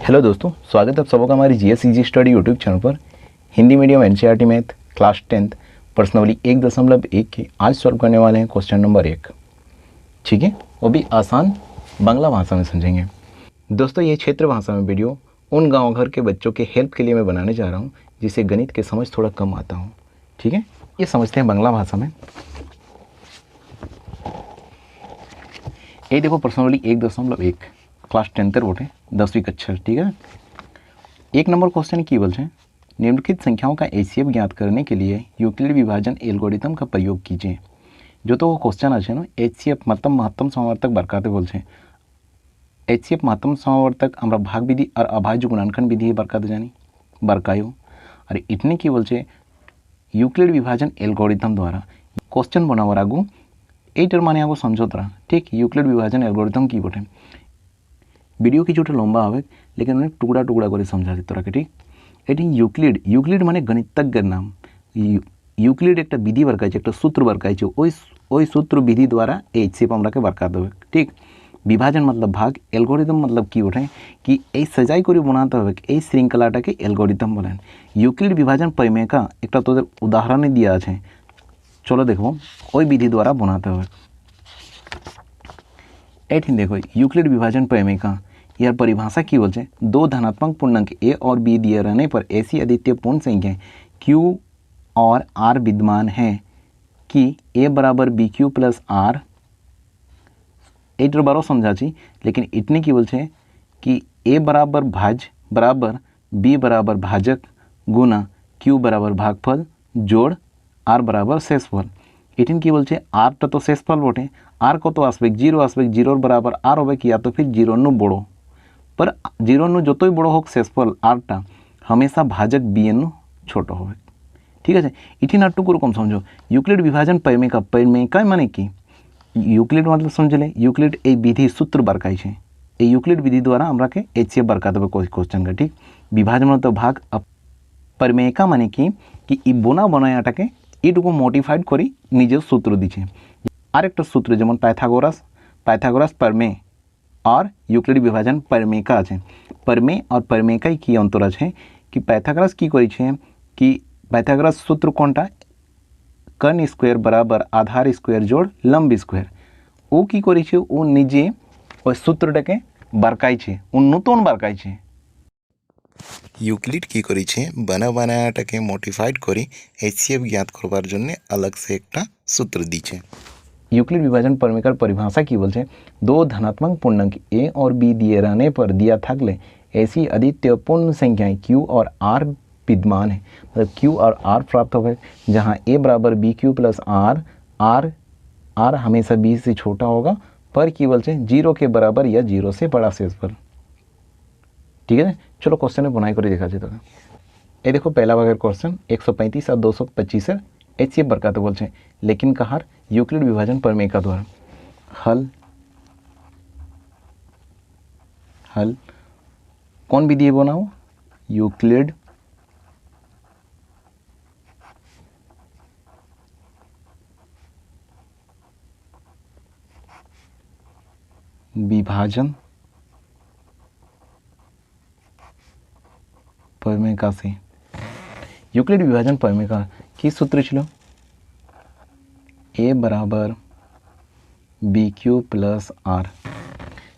Hello दोस्तों, स्वागत है आप सबका हमारी GS easy study YouTube channel पर। Hindi medium NCERT math class 10 प्रश्नावली 1.1 के आज सॉल्व करने वाले हैं क्वेश्चन नंबर 1। ठीक है, वो भी आसान बांग्ला भाषा में समझेंगे। दोस्तों, ये क्षेत्र भाषा में वीडियो उन गाँव घर के बच्चों के हेल्प के लिए मैं बनाने जा रहा हूँ जिसे गणित के समझ थोड़ा कम आता हूँ। ठीक है, ये समझते हैं बांग्ला भाषा में। ये देखो प्रश्नावली 1.1 क्लास 10 बोटे 10वीं कक्षा। ठीक है, 1 नंबर क्वेश्चन की बोलते हैं निम्नलिखित संख्याओं का एचसीएफ ज्ञात करने के लिए यूक्लिड विभाजन एल्गोरिथम का प्रयोग कीजिए। जो तो वो क्वेश्चन अच्छे ना, एचसीएफ मतलब महत्तम समावर्तक बरकाते बोलते हैं। एचसीएफ महत्तम समावर्तक আমরা भाग विधि और अभाज्य गुणांकन विधि बरकाते जानी बरकायो और इतने की बोलते यूक्लिड विभाजन एल्गोरिथम द्वारा क्वेश्चन बनावर आगू एटर माने आगो समझो तरा। ठीक, यूक्लिड विभाजन एल्गोरिथम की बोटे वीडियो की छोटा लंबा आवे लेकिन उन्हें टुकड़ा टुकड़ा कर समझा देते रखे। ठीक, एटी यूक्लिड यूक्लिड माने गणितज्ञ नाम। यूक्लिड एक विधि बरकाई एक सूत्र बरकाई ओई सूत्र विधि द्वारा एचसीएफ हमरा के बरका देवे। ठीक, विभाजन मतलब भाग, एल्गोरिथम मतलब कि बोटे कि এই सजाई করে बनाते হবে এই শৃঙ্খলাটাকে एल्गोरिथम বলেন। यूक्लिड विभाजन परिमेय एक তোদের উদাহরণে দিয়া আছে, चलो देखो ওই विधि द्वारा बनाते হবে। एठी देखो यूक्लिड विभाजन परिमेय यार परिभाषा की बोलते हैं दो धनात्मक पूर्णांक ए और बी दिए रहने पर ऐसी अद्वितीय पूर्ण संख्याएं क्यू और आर विद्यमान है कि ए बराबर बी क्यू प्लस आर। एटर बारो समझा छी, लेकिन इतने की बोलते हैं कि ए बराबर भाज्य बराबर बी बराबर भाजक गुना क्यू बराबर भागफल जोड़ आर बराबर शेषफल। इतने की बोलते आर तो शेषफल बोटे आर को तो आसबेक जीरो आसबेक जीरोर बराबर आर होबे या तो फिर जीरो नु बड़ो पर जीरो नु जो बड़ो होक शेषफल आरटा हमेशा भाजक बी एन छोटो होबे। ठीक है, इठी ना टुकुर कम समझो यूक्लिड विभाजन परिमेय माने कि यूक्लिड मतलब समझ ले यूक्लिड ए विधि सूत्र बरकाई छे ए यूक्लिड विधि द्वारा हमरा के एचसीएफ बरका देबे क्वेश्चन का। ठीक, विभाजन मतलब भाग परिमेय माने कि इ बोना बनायाटाके इटुकु मडिफाइड करी निजे सूत्र दिछे। आरेकटा सूत्र जेमन पाइथागोरास परिमेय और यूक्लिड विभाजन परिमेय आछे। परिमेय और परिमेय की अंतर आछे कि पाइथागोरास की करेछे कि पाइथागोरास सूत्र कोनटा कर्ण स्क्वायर बराबर आधार स्क्वायर जोड़ लंब स्क्वायर ओ की करेछे ओ निजे ओई सूत्रटाके बारकाइछे ओ नतून बारकाइछे। यूक्लिड की करेछे बनायाटाके मडिफाइड करी एचसीएफ ज्ञात करवार जन्य अलग से एकटा सूत्र दीछे। यूक्लिड विभाजन परिमेय परिभाषा की बोलते दो धनात्मक पूर्णांक ए और बी दिए रहने पर दिया थाकले ऐसी अद्वितीय पूर्ण संख्याएं क्यू और आर विद्यमान है। मतलब क्यू और आर प्राप्त हो जहां ए बराबर B Q plus R R हमेशा बी से छोटा होगा पर की बोलते जीरो के बराबर या जीरो से बड़ा शेषफल। ठीक है, चलो क्वेश्चन में बनाई कर देखा जाए। ये देखो पहला वगैरह क्वेश्चन 135 और 225 एचसीएफ बरकाते बोलते लेकिन कहार यूक्लिड विभाजन परिमेय का द्वारा हल कौन विधि बनाओ यूक्लिड विभाजन परिमेय का से यूक्लिड विभाजन परिमेय का की सूत्र छिलो ए बराबर बी क्यू प्लस आर।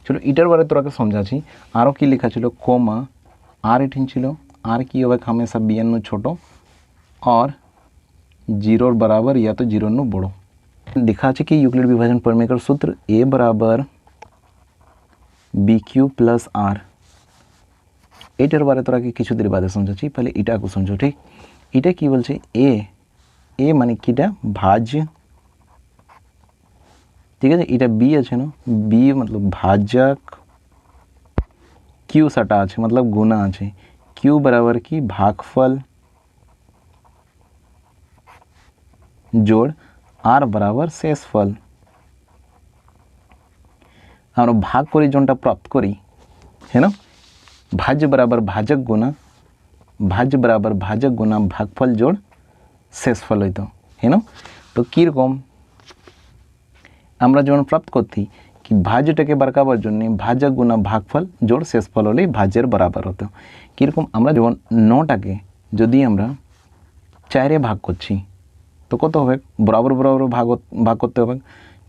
चलो इटर बारे तोरा के समझा छी आरो की लिखा छिलो कोमा आर एठिन छिलो आर की होबे हमेशा बी एन नु छोटो और जीरो बराबर या तो जीरो नु बड़ो। लिखा छी कि यूक्लिड विभाजन परिमेय का सूत्र ए बराबर बी क्यू प्लस आर। एटर बारे तोरा के किछु देर बाद समझा छी, पहले इटा को समझो। ठीक, इटा की बोलछे ए माने किटा भाज्य। ठीक है, इटा बी আছে ना बी मतलब भाजक क्यू सटा আছে मतलब गुना আছে क्यू बराबर की भागफल जोड़ आर बराबर शेषफल। আমরা भाग करी जोनटा प्राप्त करी है ना भाज्य बराबर भाजक गुना भागफल जोड़ शेषफल हईतो है ना। तो की रकम আমরা যেমন প্রাপ্ত করছি कि भाज्यटाके बारकाबार जन्य भाजक गुना भागफल जोड़ शेषफल हलेই भाज्যের बराबर হতো। কীরকম আমরা যেমন 9টাকে যদি আমরা 4-এ ভাগ করছি তো কত হবে, বরাবর বরাবর ভাগ করতে হবে।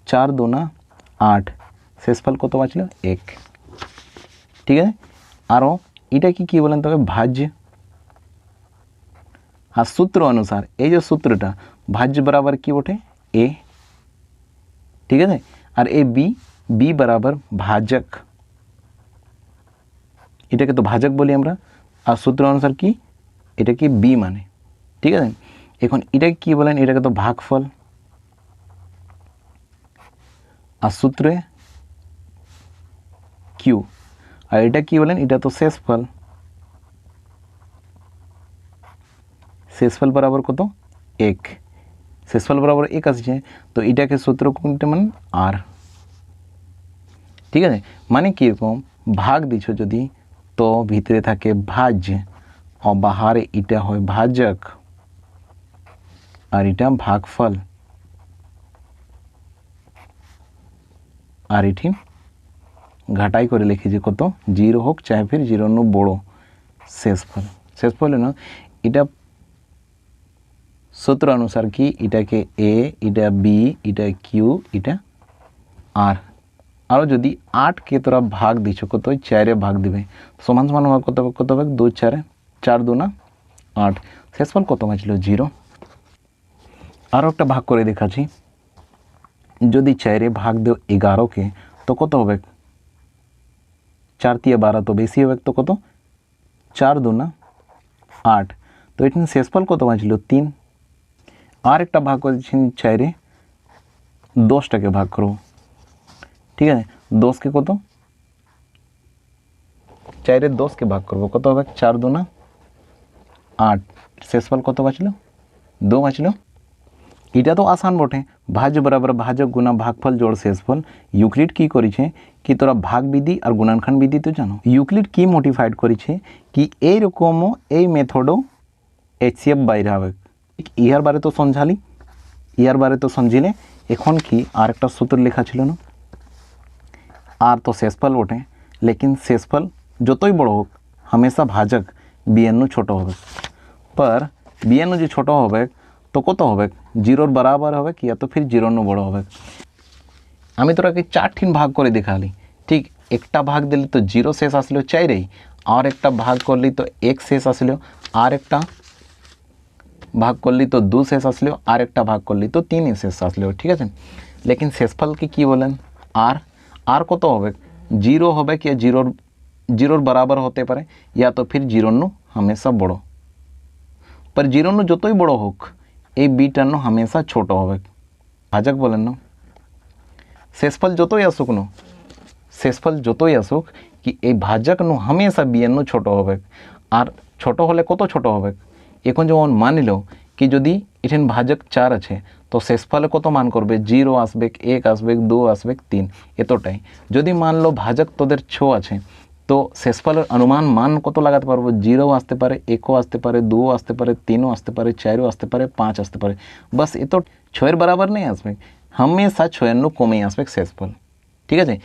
4 दूना 8, শেষফল কত বাঁচল 1। ঠিক আছে, আরও এটা কি বলেন তবে ভাজ্য, আর সূত্র অনুসার এই যে সূত্রটা ভাজ্য বরাবর কি ওঠে এ। ঠিক আছে, আর এ বি বরাবর ভাজক, এটাকে তো ভাজক বলি আমরা, আর সূত্র অনুসার কি এটা কি বি মানে। ঠিক আছে, এখন এটাকে কি বলেন, এটাকে তো ভাগফল, আর সূত্রে কিউ, আর এটা কি বলেন, এটা তো শেষফল। শেষফল বরাবর কত 1, শেষফল বরাবর 1 আসছে, তো এটাকে সূত্র কোনটা মানে আর। ঠিক আছে, মানে কীরকম ভাগ দিছ যদি তো ভিতরে থাকে ভাজ্য, और बाहर এটা হয় ভাজক, আর এটা ভাগফল, আর এটি ঘাটাই করে লিখেছি কত 0 হোক চাहे फिर 0 नु বড় শেষফল। শেষফল না এটা সূত্র অনুসার কি এটাকে এ, এটা বি, এটা কিউ, এটা আর। আরও যদি 8কে তোরা ভাগ দিছ কত 4-এ ভাগ দিবে, সমান সমান ভাগ কত হবে 2 4, 4 दूना 8, শেষফল কত বাঁচল 0। আরও একটা ভাগ করে দেখাচ্ছি, যদি 4-এ ভাগ দেও 11কে তো কত হবে 4 দিয়ে 12 তো বেশি হবে, তো কত 4 दूना 8, তো এখানে শেষফল কত বাঁচল 3। আর একটা ভাগ করেছেন 4-এ 10টাকে ভাগ করো। ঠিক আছে, 10কে কত 4-এ 10কে ভাগ করবো কত হবে 4 दूना 8, শেষফল কত বাঁচল 2 বাঁচল। এটা তো আসান বটে, ভাজ্য বরাবর ভাজক গুণা ভাগফল জোড় শেষফল। ইউক্লিড কি করেছে কি তোরা ভাগ বিধি আর গুণানখান বিধি তো জানো। ইউক্লিড কি মোটিফাইড করেছে কি এইরকমও এই মেথডও HCF বাইরে হবে। ইয়ার বারে তো সমঝালি, ইয়ার বারে তো সমঝিলে। এখন কি আর একটা সূত্র লেখা ছিল না, আর তো শেষফল বটে, लेकिन শেষফল যতই বড় হোক हमेशा भाजक বিএনও ছোট হবে। पर বিএনও যে ছোট হবে তো কত হবে 0-র বরাবর হবে কি, তো फिर 0 नु বড় হবে। আমি তোরাকে 4 ভাগ করে দেখালি। ঠিক, একটা ভাগ দিলে তো 0 শেষ আসলো 4-এই, আর একটা ভাগ করলি তো 1 শেষ আসলো, আর একটা ভাগ করলি তো 2 শেষ আসলো, আর একটা ভাগ করলি তো 3 শেষ আসলো। ঠিক আছে, लेकिन শেষফলকে কি বলেন আর কত হবে 0 হবে কি 0-র বরাবর হতে পারে, या तो फिर 0 नु हमेशा বড়। पर 0 नु যতই বড় হোক এই বিটা नु हमेशा ছোট হবে। ভাজক বলেন না, শেষফল যতই আসুক কি এই ভাজক नु हमेशा বিএন नु ছোট হবে। আর ছোট হলে কত ছোট হবে, এখন যেমন মানিল কি যদি এখানে ভাজক 4 আছে তো শেষফলে কত মান করবে 0 আসবে, 1 আসবে, 2 আসবে, 3, এতটাই। যদি মানলো ভাজক তোদের 6 আছে তো শেষফলের অনুমান মান কত লাগাতে পারবো 0 আসতে পারে, 1 আসতে পারে, 2 আসতে পারে, 3 আসতে পারে, 4 আসতে পারে, 5 আসতে পারে। বাস এত 6-এর বরাবর নেই আসবে, हमेशा 6-এর नु কমেই আসবে শেষফল। ঠিক আছে,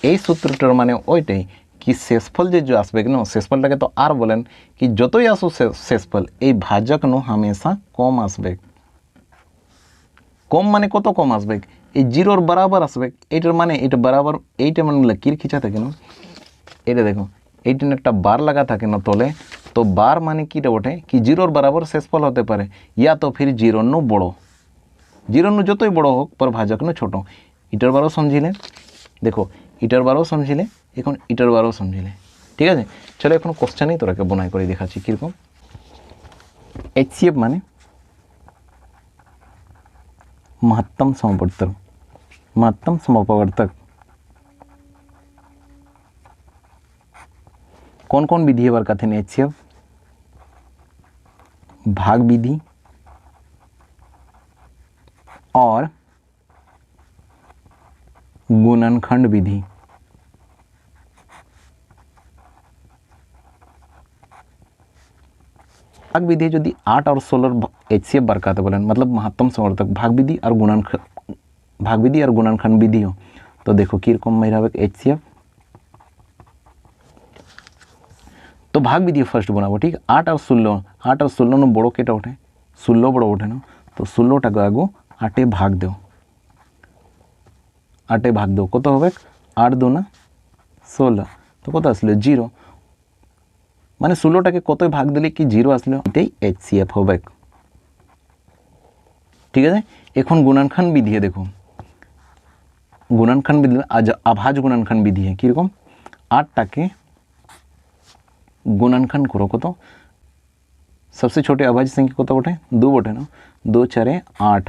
এই সূত্রটার মানে ওইটাই কি শেষফল যে আসবে না শেষফলটাকে তো আর বলেন কি যতই আসো শেষফল এই ভাজক नु हमेशा কম আসবে। কম মানে কত কম আসবে, এই 0-র বরাবর আসবে। এইটার মানে এটা বরাবর, এইটা মানে লকির খিচা থাকে না, এটা দেখো এইটা একটা বার লাগা থাকে না তলে, তো বার মানে কিটা ওঠে কি 0-র বরাবর শেষফল হতে পারে, या तो फिर 0 नु বড়। 0 नु যতই বড় হোক পর ভাজক नु ছোট। এটার বারও সমঝিলে, দেখো এটার বারও সমঝিলে, এখন এটার বারও সমঝিলে। ঠিক আছে, চলো এখন কোশ্চেনই তোরাকে বনাই করে দেখাচ্ছি কীরকম। HCF মানে महत्तम समवर्तक, महत्तम समपवर्तक। कौन कौन विधि है बरका थे HCF, भाग विधि और गुणनखंड विधि। भाग विधि यदि 8 और 16 HCF बरकाते बोलें मतलब महत्तम समवर्तक भाग विधि और गुणनखंड विधि हो तो देखो कीरकम मेरा HCF। तो भाग विधि फार्स्ट बनाबो ठीक 8 और 16 नो बड़ो केटा उठे 16 बड़ो उठे ना तो 16 टाके आगो 8 भाग दो 8 भाग दो कत होबे 8 दूना 16 तो कत आसलो 0 माने 16 टाके कत भाग दिले कि 0 आसलो एटाई HCF होबे ठीक है। एखन गुणनखंड विधि है देखो गुणनखंड विधि आज आभाज गुणनखंड विधि है किरकम 8 टाके गुणनखंड करो कत सबसे छोटे अभाज्य संख्या कत बटे 2 बटे ना 2 4 8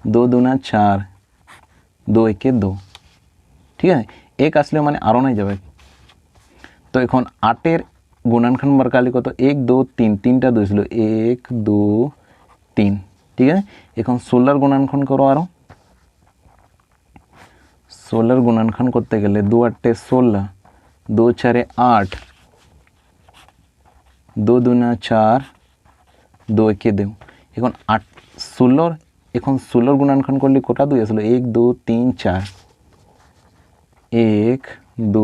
2 दूना 4 2 1 2 ठीक है एक आसले माने आरो नहीं जाबे तो एखन 8 गुणनखंड मार्काले कत 1 2 3 3टा 2 ছিল 1 2 3 ठीक है। एखन 16 गुणनखंड करो आरो 16 गुणनखंड करते गेले 2 8 16 2 4 8 2 दूना 4 2 1 2 এখন 8 16 এখন 16 গুণনখণ্ড করলে কটা 2 আসলো 1 2 3 4 1 2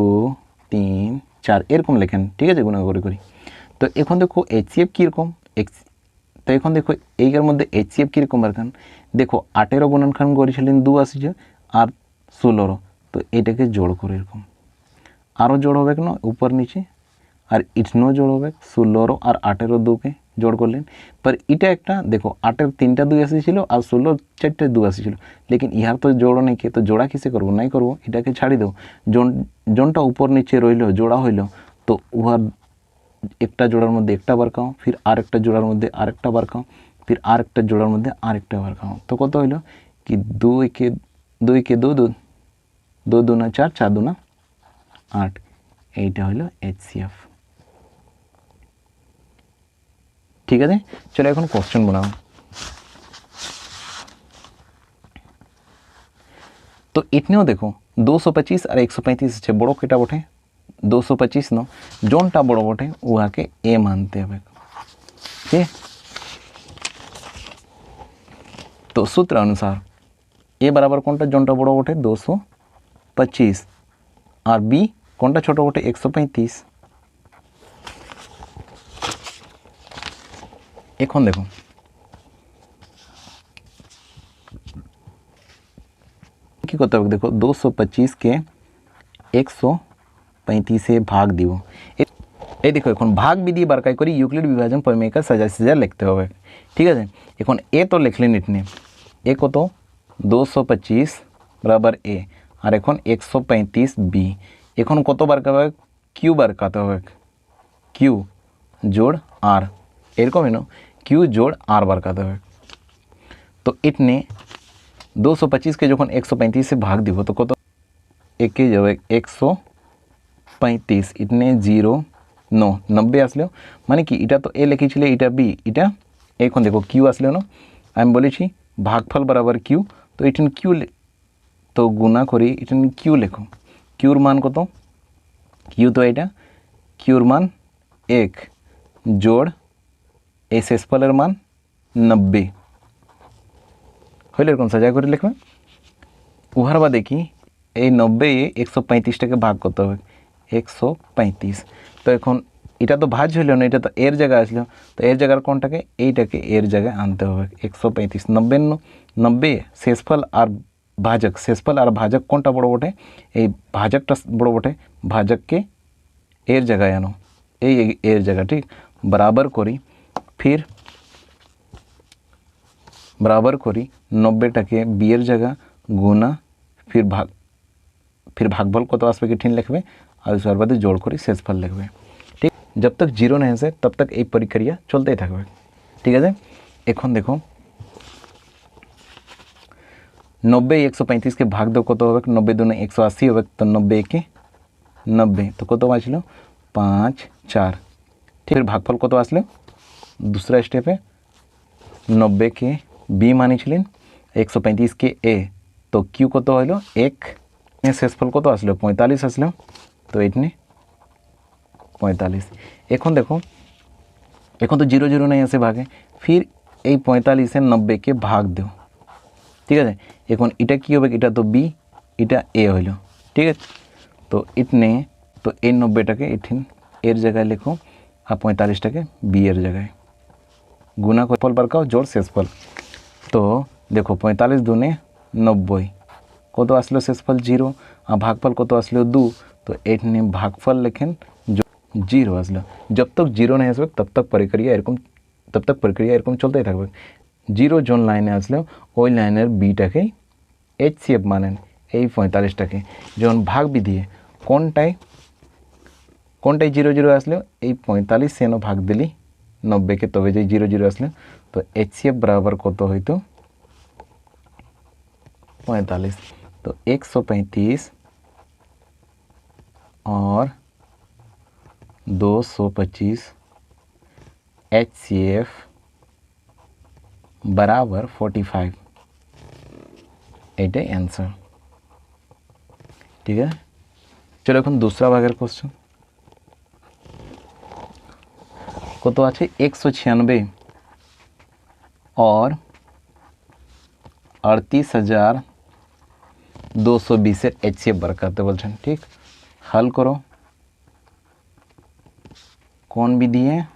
3 4 এরকম লেখেন ঠিক আছে গুণ করে করি তো এখন দেখো HCF কিরকম তো এখন দেখো এইটার মধ্যে HCF কিরকম রাখেন দেখো 8 এর গুণনখণ্ড করেছিলেন 2 আসছে আর 16 তো এটাকে জোড় করে এরকম আরো জোড় হবে কেন উপর নিচে और इटनो जोड़ हो 16 और 8 2 के जोड़ कर लें पर इटा एक देखो 8 3टा 2 आसिल और 16 4टे 2 आसिल लेकिन यार तो जोड़ नहीं किए तो जोड़ा किसे करब नहीं करब इटाके छाड़ी दो जोनटा ऊपर नीचे रही जोड़ा हईल तो उहार एकटा जोड़ार मध्य एकटा बारकाओ फिर और एक जोड़ार मध्य और एक बारकाओ फिर और एक जोड़ार मध्य और एक बारकाओ तो कत हईल कि 2 के 2 के 2 2 2 दूना 4 4 दूना 8 এইটা হলো HCF ठीक है। चलो এখন क्वेश्चन बनाओ तो इतनेও देखो 225 और 135 আছে বড় কেটা বটে 225 नो जोनटा बड़ बटे वहाँ के A मानते हैं ठीक तो सूत्र अनुसार A बराबर कोनटा जोनटा बड़ बटे 225 और B कोनटा छोटो बटे 135 এখন देखो কি করতে হবে देखो 225 के 135 से भाग दियो এই দেখো এখন ভাগ বিধি বারকাই করি ইউক্লিড বিভাজন প্রমেয়কে সাজা সাজা লিখতে হবে ঠিক আছে। এখন এ তো লিখলেন ইতনে এ কত 225 बराबर ए और এখন 135 बी এখন কত বারকাবে কিউ বারকাতে হবে কিউ जोड़ आर এরকম है ना क्यू जोड़ आर बारकाते हुए तो इतने 225 के जो 135 से भाग दी तो कत एक जब 135 इतने 0 9 90 आसलो माने कि इटा तो ए लिखी इटा बी इटा এখন देखो क्यू आसलो ना आम बोली भागफल बराबर क्यू तो इटन क्यू तो गुणा करी इटन क्यू लेखो क्यूर मान कत क्यू तो এটা क्यूर मान 1 जोड़ এই শেষফলের মান 90 হইলে এরকম সাজা করে লিখবে উহার বাদে কি এই 90 135 টাকে ভাগ করতে হবে 135 তো এখন এটা তো ভাজ হইল না এটা তো এর জায়গায় আসলো তো এর জায়গার কোনটাকে এইটাকে এর জায়গায় আনতে হবে 135 90 শেষফল আর ভাজক কোনটা বড় বটে এই ভাজকটা বড় বটে ভাজককে এর জায়গায় আনো এই এর জায়গা ঠিক बराबर करी फिर बराबर करी 90 टाके बी एर जगह गुना फिर भागफल कत आसबे कि ठीक लिखबे और उसके बाद जोड़ करी शेषफल लिखबे ठीक जब तक 0 नहीं आसे तब तक ये प्रक्रिया चलते ही থাকবে ठीक है। এখন देखो 90 135 के भाग दो कत হবে 90 दूना 180 হবে तो 90 के 90 तो कत बाँचलो 5 4 फिर भागफल कत आसलो दूसरा स्टेपे 90 के बी मानी 135 के ए तो क्यू कत हलो एक शेषफल कत आसलो 45 आसलो तो इतने 45 এখন देखो এখন तो 0 0 नहीं आसे भागे फिर ये 45 से 90 के भाग दो ठीक है। এখন এটা কি হবে এটা तो बी इटा ए हलो ठीक है। तो इतने तो ए 90टाके इठिन एर जगह लिखो और 45टाके बी एर जगह गुना फल बरकाओ जोड़ शेषफल। तो देखो 45 दूने 90 कत आसलो शेषफल 0 और भागफल कत आसलो 2। तो एठने भागफल लेखें जो 0 आसलो। जब तक 0 नहीं आसबे तब तक प्रक्रिया एरकम चलते থাকবে। 0 जोन लाइने आसलो ओई लाइनेर बीटाके HCF मानेन এই 45টাকে যখন ভাগ বিধিয়ে কোনটাই 0 0 আসলে এই 45 সেন ভাগ দিলি 90 के তবে যে 0 0 আসলে তো HCF बराबर কত হইতো 45। तो 135 और 225 HCF बराबर 45 एटाई आंसर ठीक है। चलो এখন दूसरा भागेर क्वेश्चन কত আছে 196 और 38,220 HCF বার করতে বলছেন ঠিক। हल करो कौन विधि है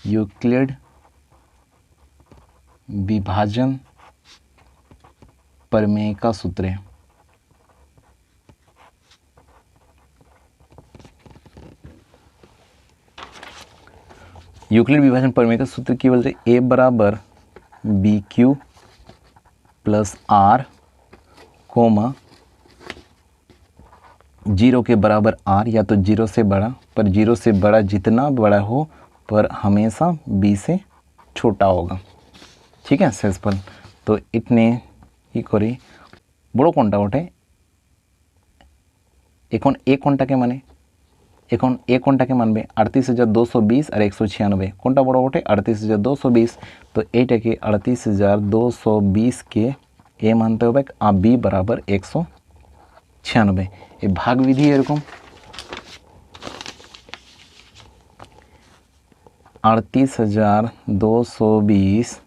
यूक्लिड विभाजन प्रमेय का सूत्र है। यूक्लिड विभाजन प्रमेय का सूत्र की बोलते ए बराबर B Q plus R comma 0 के बराबर आर या तो 0 से बड़ा, पर 0 से बड़ा जितना बड़ा हो पर हमेशा b से छोटा होगा ठीक है शेषफल। तो इतने ही करी बड़ो कोनटा ओठे एखन ए कोनटाके माने एखन ए कोनटाके मानबे 38,220 और 196 कोनटा बड़ो ओठे 38,220। तो एटाके 38,220 के ए मानते होबे और बी बराबर 196 ये भाग विधि एरकम 38,220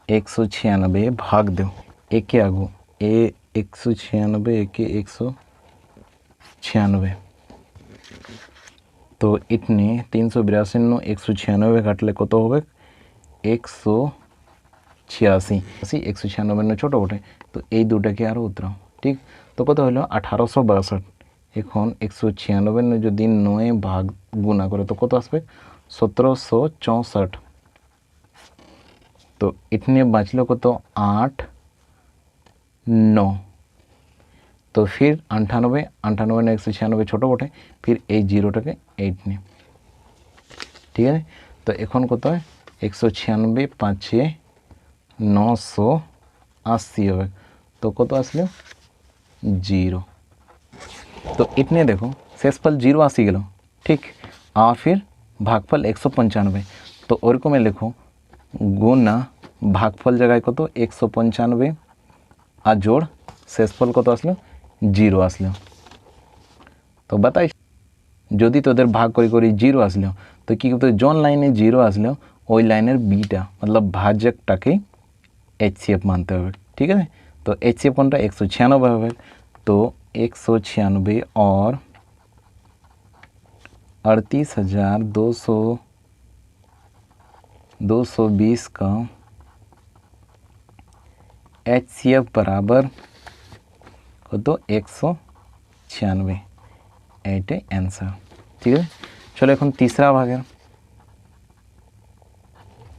196 भाग दो एक आगो ए 196 एक 196 तो इतने 382 नो 196 काटले कत होबे 186 196 नो छोटो बटे। तो ये दुटाके आरो उतराओ ठीक। तो कत हलो 1862 এখন 196 नो যদি 9 भाग गुणा करे तो कत आसबे 1764। तो इतने बाँचलो कत 8 9 तो फिर 98 98 ने 196 छोटो बटे फिर ए 0टाके 8 ने ठीक है। तो এখন कत है 196 5 980 হবে। तो कत आसलो 0। तो इतने देखो शेषफल 0 आसी गल ठीक और फिर भागफल 195। तो ओरकम लिखो गुना भागफल जगह कत 195 और जोड़ शेषफल कत आसलो 0 आसलो। तो बताई जदि तोদের भाग करी 0 आसलो तो कि करते जोन लाइने 0 आसलो ओई लाइनेर बीटा मतलब भाजकटाके HCF मानते होबे ठीक है। तो HCF कोनटा 196 होबे। तो 196 और 38,220 का HCF बराबर तो 196 एटे आंसर ठीक है। चलो এখন तीसरा भागेर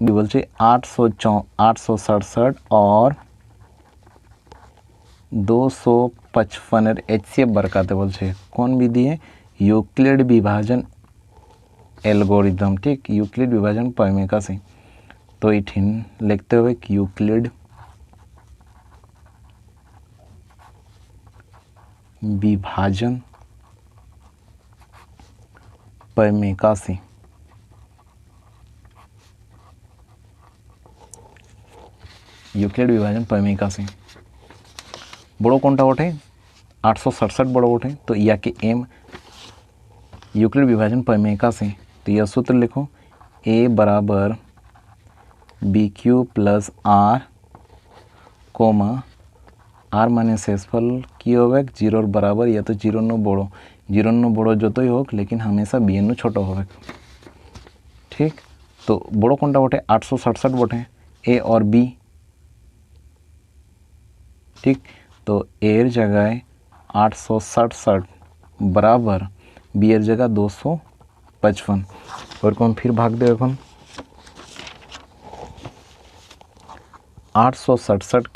बोलছে 867 और 255 HCF बरकाते बोलছে कौन विधि है यूक्लिड विभाजन एल्गोरिदम ठीक यूक्लिड विभाजन प्रमेय से। तो इठिन लिखते हुए यूक्लिड विभाजन प्रमेय से यूक्लिड विभाजन प्रमेय से बड़ो कोनटा ओठे 867 बड़ो ओठे। तो या के एम यूक्लिड विभाजन प्रमेय से तो यह सूत्र लिखो ए बराबर B Q plus R comma R माने शेषफल कि होबे जीरोर बराबर या तो जीरो नो बड़ो, जीरो नो बड़ो जतई होक लेकिन हमेशा बी एन छोटो होबे। ठीक, तो बड़ो कोनटा बटे 867 बटे ए और बी। ठीक, तो एर जगह 867 बराबर बी एर जगह 255 और कौन फिर भाग दे এখন 867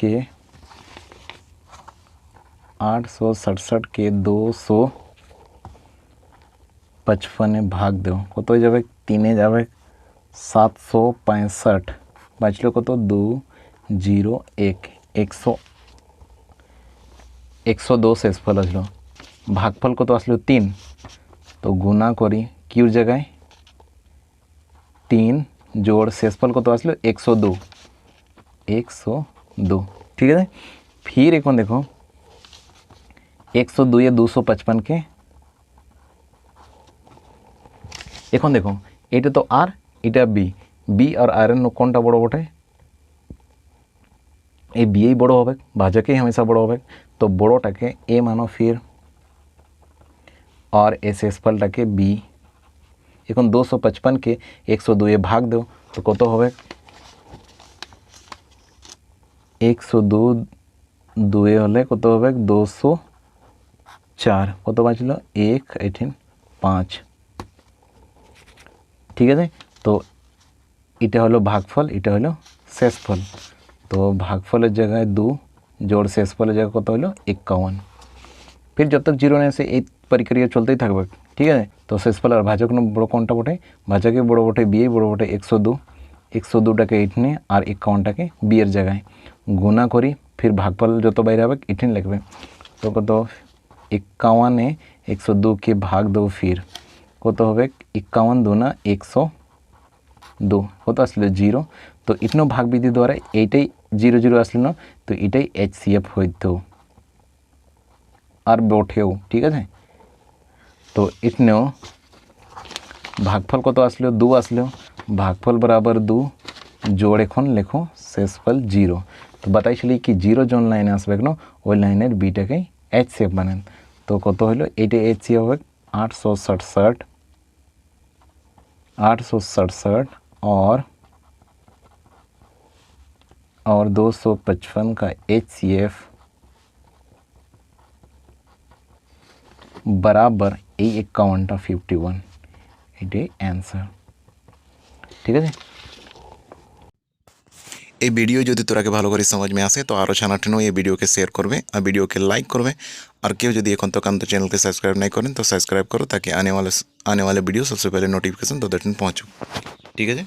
के 255 भाग दो कत যাবে 3 যাবে 765 বাঁচলো কত 201 102 শেষফল আসলো। ভাগফল কত আসলো 3, তো গুণা করি কিউর জায়গায় 3 जोड़ शेषफल কত আসলো 102। ठीक है, फिर एक देखो 102 या 255 के এখন দেখো এটা তো আর এটা বি, বি আর আর এর কোনটা বড় বটে এই বি বড় হবে, ভাজকেই हमेशा বড় হবে। তো বড়টাকে এ মানো फिर और एस शेषफलटाके बी। এখন 255 के 102 এ ভাগ দাও তো কত হবে 102 দুয়ে হলে কত হবে 204 কত বাঁচলো 1 18 5। ঠিক আছে, তো এটা হলো ভাগফল, এটা হলো শেষফল। তো ভাগফলের জায়গায় 2 जोड़ শেষফলের জায়গায় কত হলো 51। फिर जब तक जीरो नहीं से एक प्रक्रिया चलते ही থাকবে। ठीक है, तो শেষফল আর ভাজক বড় কোনটা বটে ভাজকে বড় বটে বি বড় বটে 102, 102টাকে 18 আর 51টাকে বি এর জায়গায় গুণা করি फिर ভাগফল যত বাইরে হবে 18 লিখবে। তো কত 51 102 के भाग दो फिर কত হবে 51 দুনা 102 কত আসলে 0। তো ইটনো ভাগ বিধি দ্বারা এইটাই 0 0 আসলে না, তো এটাই HCF হইতো আর বটেও। ঠিক আছে, তো ইটনেও ভাগফল কত আসলো 2 আসলো, ভাগফল বরাবর 2 जोड़ এখন লেখো শেষফল 0। তো বাতাইছিলি কি 0 জন লাইনে আসবে কেন ওই লাইনের বিটাকে HCF বানান। তো কত হলো এইটা HCF হবে 867 और 255 का HCF बराबर এই 51টা 51, এটাই অ্যান্সার। ঠিক আছে, এই ভিডিও যদি তোরাকে ভালো করে समझ में আসে তো আরও ছানাটিনও এই ভিডিওকে শেয়ার করবে আর ভিডিওকে লাইক করবে। और কেউ যদি এখন तक चैनल के सब्सक्राइब नहीं करें तो सब्सक्राइब करो ताकि आने वाले वीडियो सबसे पहले नोटिफिकेशन तो पहुँचो। ठीक है जी।